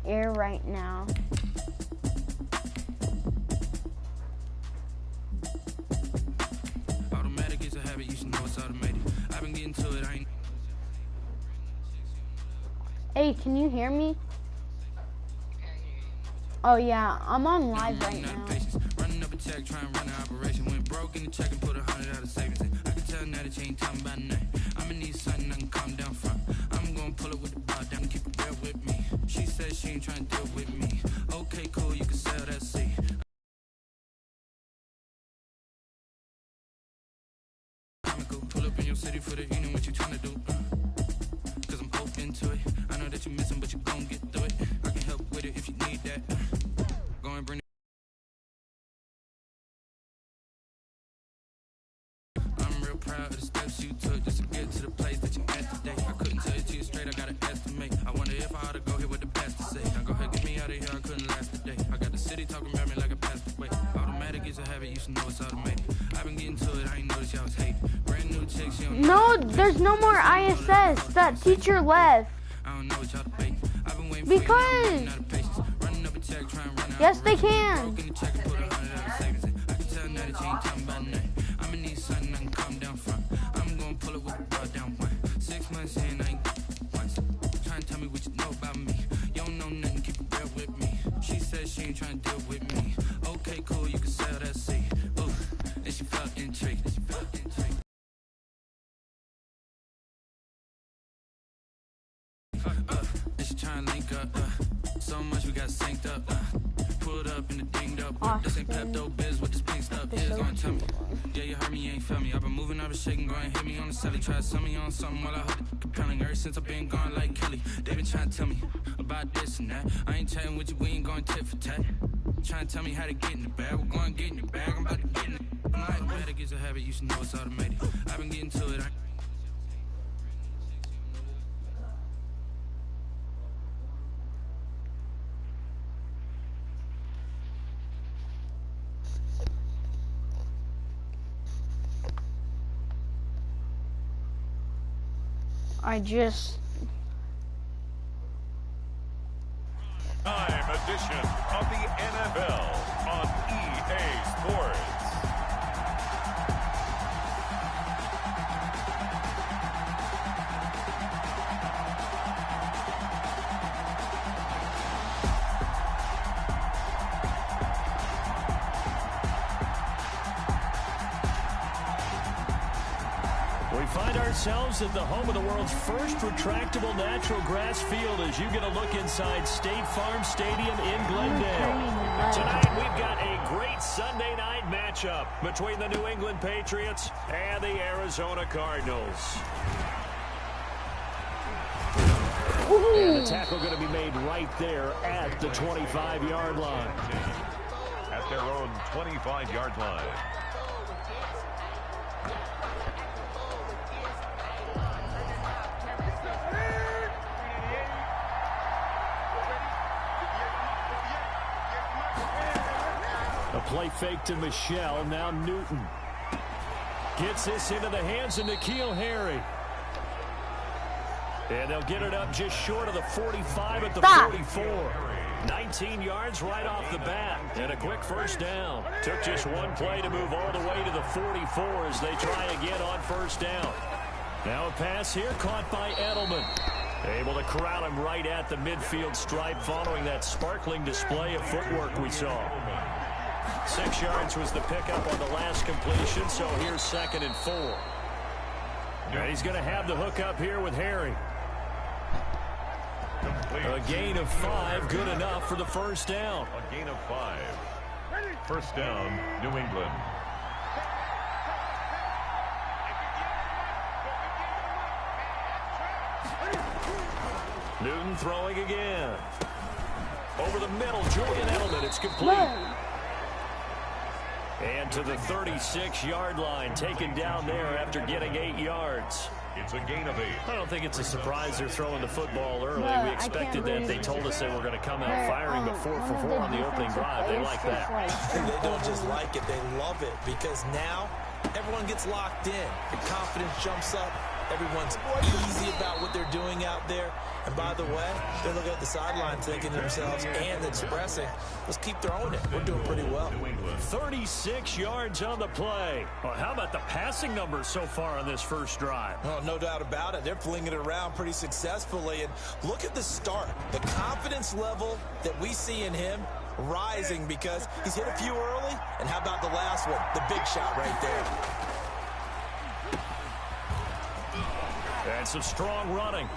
air right now. Automatic is a habit, you should know it's automated. I've been getting to it, I ain't. Hey, can you hear me? Oh yeah, I'm on live right now. Running up a check, trying to run an operation. Went broke in the check and put 100 out of savings in. I can tell now that you ain't talking about nothing. I'ma need something I can calm down from. I'm gonna pull it with the bar down and keep it real with me. She said she ain't trying to deal with me. Okay, cool, you can sell that seat. Comical, pull up in your city for the evening, what you trying to do? Cause I'm open to it. I know that you're missing, but you gon' get through it. I can help with it if you need that. Go and bring it. I'm real proud of the steps you took just to get to the place that you at today. I couldn't tell you to you straight, I gotta estimate. I wonder if I ought to go here with the best to say. Now go ahead, get me out of here, I couldn't last a day. I got the city talking about me like I passed away. Automatic is a habit, you should know it's automated. I've been getting to it, I ain't noticed y'all was hating. Brand new chicks, you don't No, there's no more ISS. That teacher left. I don't know what y'all debating. I've been waiting Because running up a check, trying to run out. yes, they can. Broke in the check and put 100 out of savings in. I can tell now that you ain't talking about nothing. I'ma need something I can calm down from. I'm gonna pull it with the bar down one. 6 months in, I ain't once. Trying to tell me what you know about me. You don't know nothing, keep it real with me. She said she ain't trying to deal with me. Okay, cool, you can sell that seat. Ooh, and she felt intrigued. And she trying to link up. So much we got synced up. Pulled up in the dinged up. This ain't Pepto Biz, what this pink stuff is. Gonna tell me. Yeah, you heard me, you ain't felt me. I've been moving, I've been shaking, go and hit me on the celly. Try to sell me on something while I heard it compelling. Ever since I've been gone like Kelly, they been trying to tell me about this and that. I ain't chatting with you, we ain't going tit for tat. Trying to tell me how to get in the bag. We're going to get in the bag, I'm about to get in it. I'm like, automatic is a habit, you should know it's automated. I've been getting to it. I just Time edition of the NFL on EA Sports. We find ourselves at the home of the world's first retractable natural grass field as you get a look inside State Farm Stadium in Glendale. Tonight we've got a great Sunday night matchup between the New England Patriots and the Arizona Cardinals. And the tackle going to be made right there at the 25-yard line. At their own 25-yard line. A play fake to Michelle. Now Newton gets this into the hands of N'Keal Harry. And they'll get it up just short of the 45 at the 44. 19 yards right off the bat. And a quick first down. Took just one play to move all the way to the 44 as they try again on first down. Now a pass here caught by Edelman. Able to corral him right at the midfield stripe following that sparkling display of footwork we saw. 6 yards was the pickup on the last completion, so here's 2nd and 4. And he's going to have the hook up here with Harry. A gain of 5, good enough for the first down. A gain of 5. First down, New England. Newton throwing again. Over the middle, Julian Edelman. It's complete. And to the 36-yard line, taken down there after getting 8 yards. It's a gain of 8. I don't think it's a surprise they're throwing the football early. We expected that. They told us they were going to come out firing, but 4 for 4 on the opening drive. They like that. And they don't just like it, they love it, because now everyone gets locked in. The confidence jumps up. Everyone's easy about what they're doing out there. And by the way, they're looking at the sideline thinking to themselves and expressing, let's keep throwing it. We're doing pretty well. 36 yards on the play. Well, how about the passing numbers so far on this first drive? Well, no doubt about it. They're flinging it around pretty successfully. And look at the start. The confidence level that we see in him rising because he's hit a few early. And how about the last one? The big shot right there. And some strong running.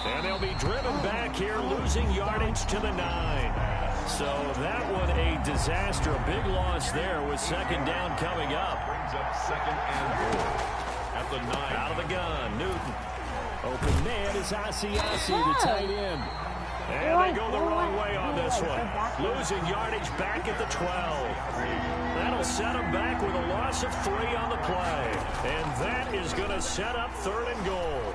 And they'll be driven back here, losing yardage to the 9. So that one a disaster. A big loss there with second down coming up. Brings up second and goal at the 9. Out of the gun, Newton. Open man is Asiasi, the tight end. And they go the wrong way on this one. Losing yardage back at the 12. That'll set them back with a loss of 3 on the play. And that is going to set up third and goal.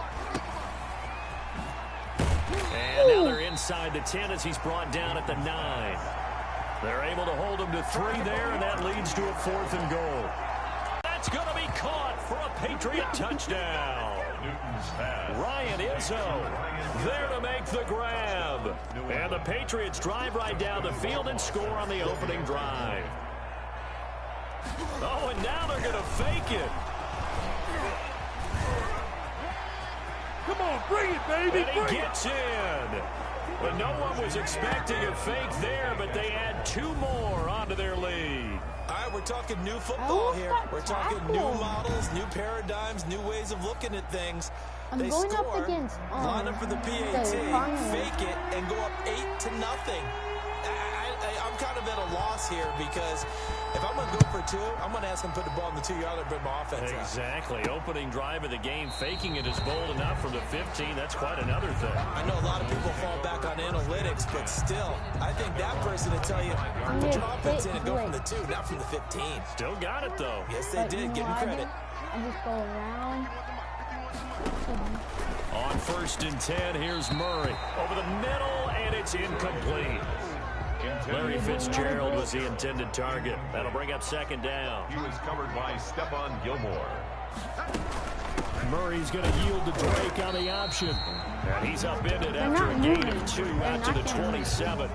And now they're inside the 10 as he's brought down at the 9. They're able to hold him to 3 there, and that leads to a 4th and goal. That's going to be caught for a Patriot touchdown. Ryan Izzo there to make the grab. And the Patriots drive right down the field and score on the opening drive. Oh, and now they're going to fake it. Come on, bring it, baby. And he gets in. But no one was expecting a fake there, but they add 2 more onto their lead. All right, we're talking new football here. We're talking new models, new paradigms, new ways of looking at things. They going score, up against, line up for the PAT, fake it, and go up 8-0. I'm kind of at a loss here because if I'm going to go for 2, I'm going to ask him to put the ball in the 2-yard line and bring my offense out. Exactly. Opening drive of the game, faking it is bold enough from the 15. That's quite another thing. I know a lot of people fall back on analytics, but still, I think that person will tell you, put your offense in and go from the 2, not from the 15. Still got it, though. Yes, they did. Give him credit. I just go around. On 1st and 10, here's Murray. Over the middle, and it's incomplete. Larry Fitzgerald was the intended target. That'll bring up second down. He was covered by Stephon Gilmore. Murray's going to yield to Drake on the option. And he's upended after a gain of 2 out to the 27.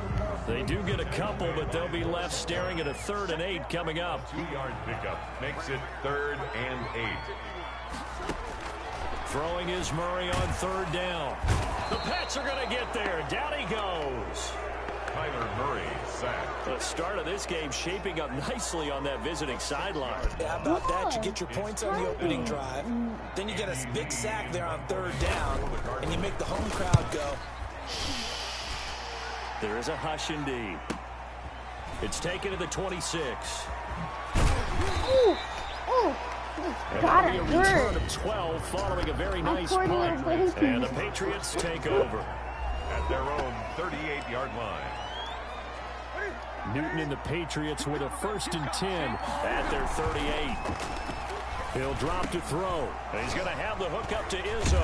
They do get a couple, but they'll be left staring at a 3rd and 8 coming up. 2-yard pickup makes it 3rd and 8. Throwing is Murray on 3rd down. The Pats are going to get there. Down he goes. Kyler Murray sacked. The start of this game shaping up nicely on that visiting sideline. Yeah, how about that? You get your points on the opening drive. Then you get a big sack there on 3rd down, and you make the home crowd go. There is a hush indeed. It's taken to the 26. Ooh, ooh. Got it. A return of 12 following a very nice punt. And the Patriots take over. At their own 38-yard line. Newton and the Patriots with a 1st and 10 at their 38. He'll drop to throw. And he's going to have the hook up to Izzo.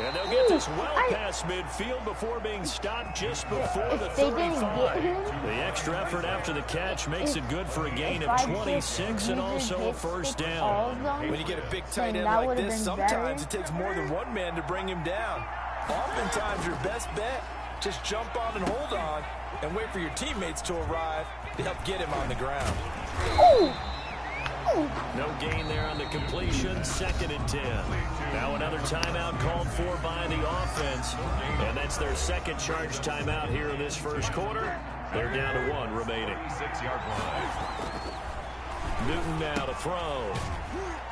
And they'll get this well past midfield before being stopped just before the 35. The extra effort after the catch makes it good for a gain of 26 and also a 1st down. When you get a big tight end like this, sometimes it takes more than one man to bring him down. Oftentimes your best bet, just jump on and hold on and wait for your teammates to arrive to help get him on the ground. No gain there on the completion. 2nd and 10. Now another timeout called for by the offense. And that's their 2nd charge timeout here in this first quarter. They're down to 1 remaining. 6-yard line. Newton now to throw.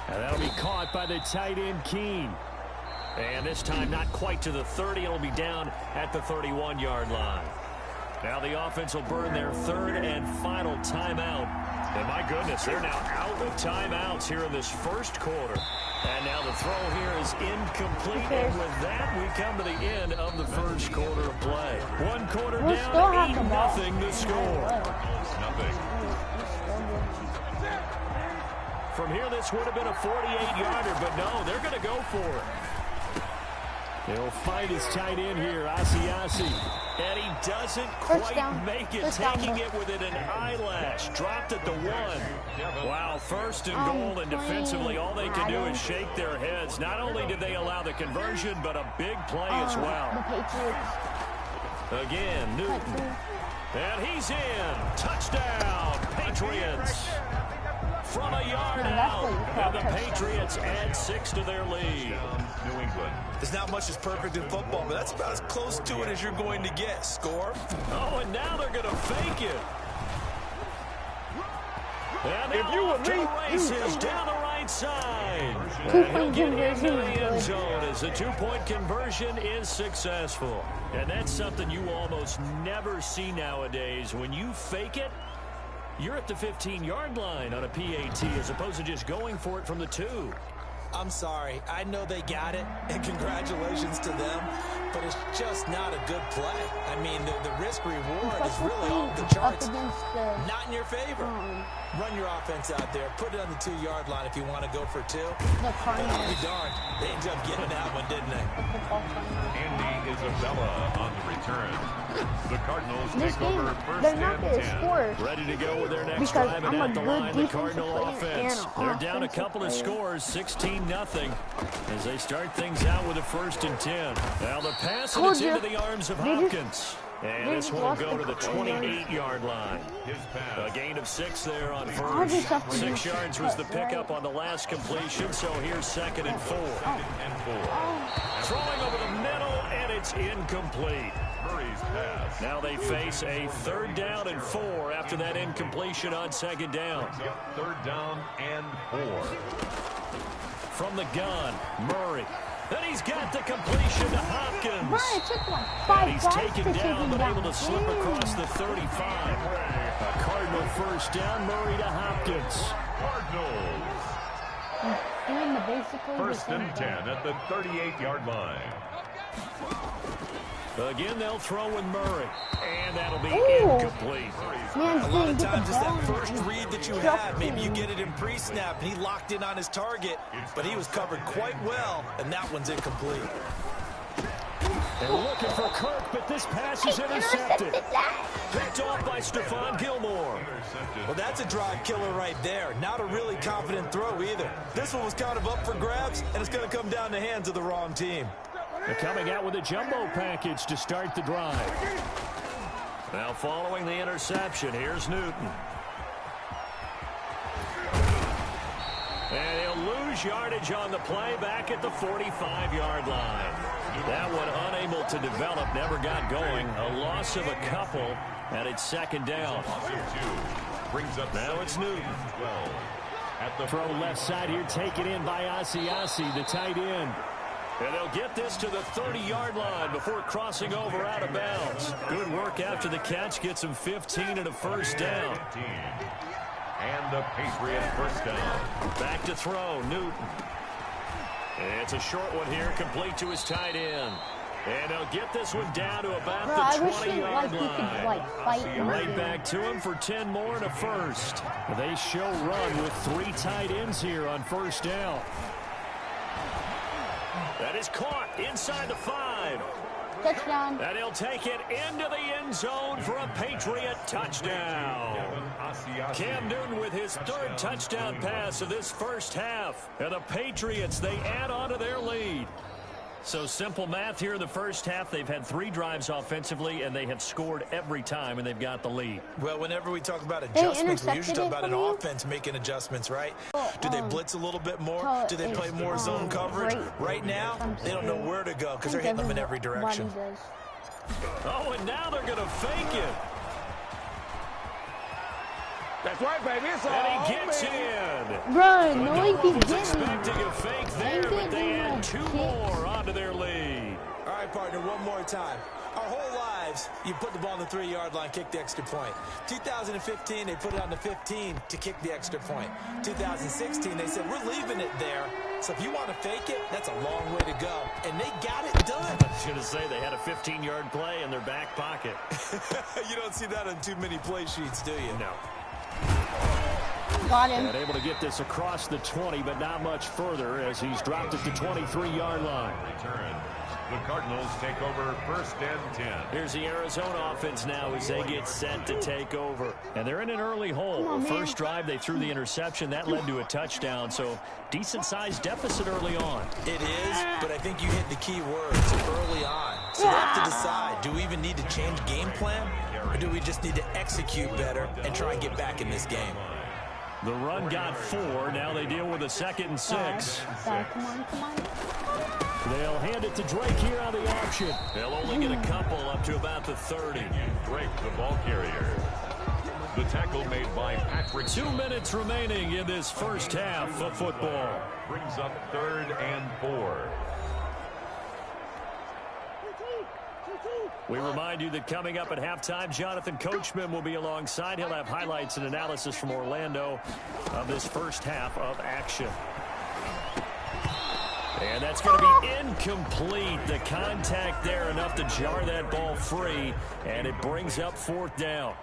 And that'll be caught by the tight end Keene. And this time not quite to the 30. It'll be down at the 31-yard line. Now the offense will burn their 3rd and final timeout. And my goodness, they're now out of timeouts here in this first quarter. And now the throw here is incomplete. And with that, we come to the end of the first quarter of play. 1 quarter down, 8-0 to score. Nothing. From here, this would have been a 48-yarder, but no, they're going to go for it. He'll find his tight end here, Austyn. And he doesn't quite make it, taking it within an eyelash. Dropped at the 1. Wow, first and goal, and defensively all they can do is shake their heads. Not only did they allow the conversion, but a big play as well. Again, Newton. And he's in. Touchdown, Patriots. From a yard out, and the Patriots add 6 to their lead. New England. There's not much that's perfect in football, but that's about as close to it as you're going to get. Score. Oh, and now they're going to fake it. And If you were off to me, the races down the right side. And he'll get into the end zone as the 2-point conversion is successful. And that's something you almost never see nowadays. When you fake it, you're at the 15-yard line on a PAT as opposed to just going for it from the 2. I'm sorry. I know they got it, and congratulations to them, but it's just not a good play. I mean, the risk-reward is really off the charts. Not in your favor. Run your offense out there. Put it on the 2-yard line if you want to go for 2. But I'll be darned. They ended up getting that one, didn't they? Andy Isabella on the return. The Cardinals take over first they're not and going to 10. score Ready to go with their next because drive, I'm and a at the good line, the defensive Cardinal player offense. and They're down a couple of scores, 16-0, as they start things out with a 1st and 10. Now the pass, and it's into the arms of Hopkins. And this one will go to the 28-yard line. A gain of 6 there on first. 6 yards was the pickup on the last completion, so here's 2nd and 4. Throwing over the middle, and it's incomplete. Murray's pass. Now they face a 3rd down and 4 after that incompletion on 2nd down. 3rd down and 4. From the gun, Murray. And he's got the completion to Hopkins. Murray took like 5 And he's taken to down, but able to slip Damn. across the 35. A Cardinal 1st down, Murray to Hopkins. Cardinals. Doing the basically First the same and thing. 10 at the 38-yard line. Again, they'll throw with Murray. And that'll be Ooh. incomplete. Man's A lot of didn't get times the it's ball that first and read that you dropped have. Maybe you him. get it in pre-snap, and he locked in on his target, but he was covered quite well, and that one's incomplete. They're looking for Kirk, but this pass is intercepted. Picked off by Stephon Gilmore. Well, that's a drive killer right there. Not a really confident throw either. This one was kind of up for grabs, and it's going to come down the hands of the wrong team. They're coming out with a jumbo package to start the drive. Now following the interception, here's Newton. And he'll lose yardage on the play back at the 45-yard line. That one unable to develop, never got going. A loss of a couple, and it's 2nd down. Brings up Now it's Newton. 12. At the Throw left side here, taken in by Austyn, the tight end. And they'll get this to the 30-yard line before crossing over out of bounds. Good work after the catch, gets him 15 and a 1st down. And the Patriots 1st down. Back to throw, Newton. It's a short one here, complete to his tight end. And they'll get this one down to about Bro, the I wish he 20-yard could line. fight. Right back to him for 10 more and a 1st. They show run with 3 tight ends here on 1st down. That is caught inside the 5. Touchdown. And he'll take it into the end zone for a Patriot touchdown. Cam Newton with his 3rd touchdown pass of this first half. And the Patriots, they add on to their lead. So simple math here in the first half. They've had 3 drives offensively, and they have scored every time, and they've got the lead. Well, whenever we talk about adjustments, we usually talk about an from you? offense making adjustments, right? Do they blitz a little bit more? so Do they play more zone coverage? Right now, they don't know where to go because they're hitting them in every direction. Oh, and now they're going to fake it. That's right, baby. It's And he gets in. Bro, no one one was can expecting get a fake there, but they add 2 more onto their lead. All right, partner, one more time. Our whole lives, you put the ball on the 3-yard line, kick the extra point. 2015, they put it on the 15 to kick the extra point. 2016, they said, we're leaving it there. So if you want to fake it, that's a long way to go. And they got it done. I was going to say they had a 15-yard play in their back pocket. You don't see that on too many play sheets, do you? No. Got him. And able to get this across the 20, but not much further as he's dropped at the 23-yard line. Return. The Cardinals take over 1st and 10. Here's the Arizona offense now as they get set to take over. And they're in an early hole. The first drive, they threw the interception. That led to a touchdown, so decent-sized deficit early on. It is, but I think you hit the key words, early on. So they have to decide, do we even need to change game plan, or do we just need to execute better and try and get back in this game? The run got 4. Now they deal with a 2nd and 6. Come on. They'll hand it to Drake here on the option. They'll only get a couple up to about the 30. Drake, the ball carrier. The tackle made by Patrick. 2 minutes remaining in this first half of football. Brings up 3rd and 4. We remind you that coming up at halftime, Jonathan Coachman will be alongside. He'll have highlights and analysis from Orlando of this first half of action. And that's going to be incomplete. The contact there enough to jar that ball free, and it brings up 4th down.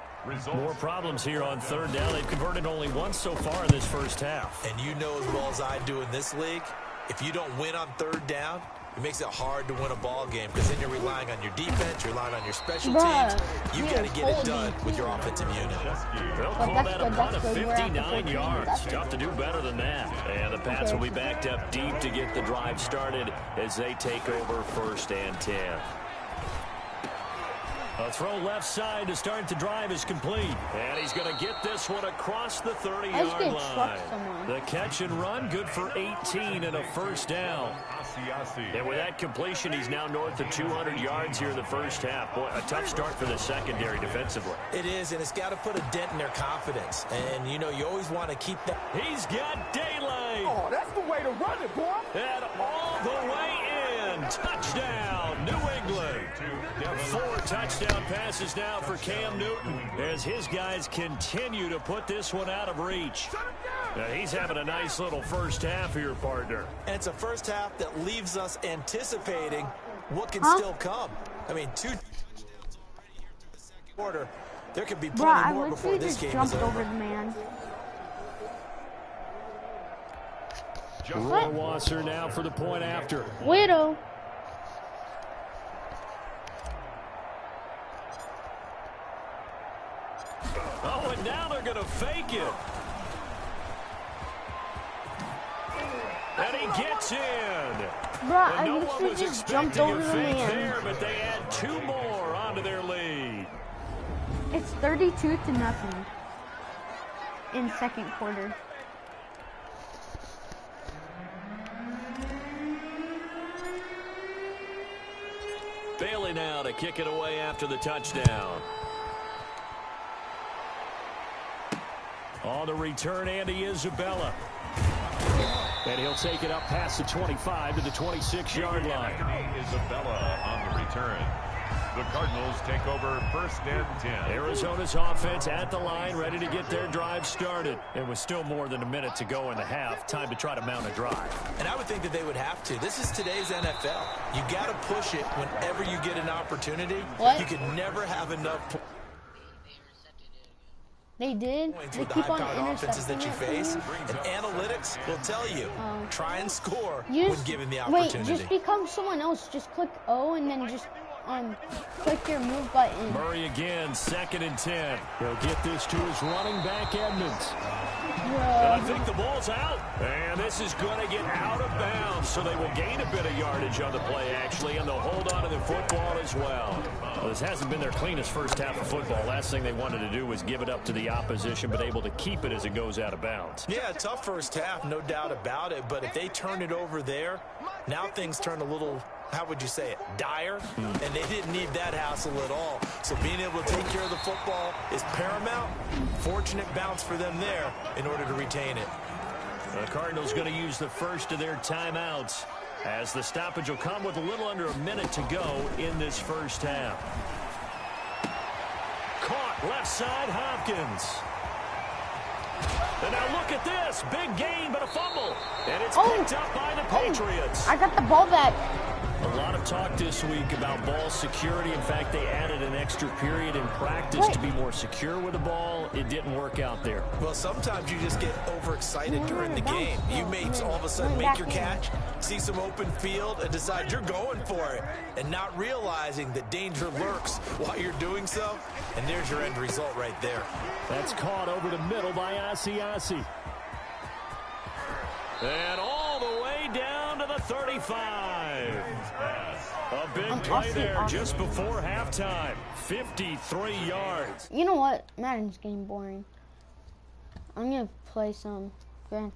More problems here on 3rd down. They've converted only once so far in this first half. And you know as well as I do in this league, if you don't win on 3rd down, it makes it hard to win a ball game because then you're relying on your defense, you're relying on your special teams. You got to get it done with your offensive unit. They'll call that a punt of 59 yards. Tough to do better than that. And the Pats will be backed up deep to get the drive started as they take over 1st and 10. A throw left side to start the drive is complete. And he's going to get this one across the 30-yard line. The catch and run, good for 18 and a 1st down. And with that completion, he's now north of 200 yards here in the first half. Boy, a tough start for the secondary defensively. It is, and it's got to put a dent in their confidence. And, you know, you always want to keep that. He's got daylight. Oh, that's the way to run it, boy. And all the way in. Touchdown, New England. 4 touchdown passes now for Cam Newton as his guys continue to put this one out of reach. Now, he's having a nice little first half here, partner. And it's a first half that leaves us anticipating what can still come. I mean, 2 quarter, there could be plenty more before this game is over. Over the man. Roy Wasser now for the point after. Widow. Oh, and now they're going to fake it. And he gets in. Bruh, I no one was just jumped expecting over a the fake man. there, but they add 2 more onto their lead. It's 32-0 in 2nd quarter. Bailey now to kick it away after the touchdown. On the return, Andy Isabella. And he'll take it up past the 25 to the 26-yard line. Isabella on the return. The Cardinals take over 1st and 10. Arizona's offense at the line, ready to get their drive started. And with still more than a minute to go in the half, time to try to mount a drive. And I would think that they would have to. This is today's NFL. You got to push it whenever you get an opportunity. What? You could never have enough They did. points They with the keep on high-powered offenses that you intercepting face. it. And analytics will tell you, try and score You when given the opportunity. Wait, just become someone else. Just click O and then just click your move button. Murray again, 2nd and 10. He'll get this to his running back, Edmonds. And I think the ball's out. And this is going to get out of bounds, so they will gain a bit of yardage on the play, actually, and they'll hold on to the football as well. This hasn't been their cleanest first half of football. Last thing they wanted to do was give it up to the opposition, but able to keep it as it goes out of bounds. Yeah, tough first half, no doubt about it. But if they turn it over there, now things turn a little, how would you say it, dire? And they didn't need that hassle at all. So being able to take care of the football is paramount. Fortunate bounce for them there in order to retain it. The Cardinals going to use the first of their timeouts as the stoppage will come with a little under a minute to go in this first half. Caught left side, Hopkins. And now look at this. Big gain, but a fumble. And it's picked up by the Patriots. I got the ball back. A lot of talk this week about ball security. In fact, they added an extra period in practice to be more secure with the ball. It didn't work out there. Well, sometimes you just get overexcited during the game. You may all of a sudden make your catch, see some open field, and decide you're going for it, and not realizing that danger lurks while you're doing so. And there's your end result right there. That's caught over the middle by Austyn. And all the way down to the 35. A big play there just before halftime. 53 yards. You know what? Madden's getting boring. I'm going to play some Grand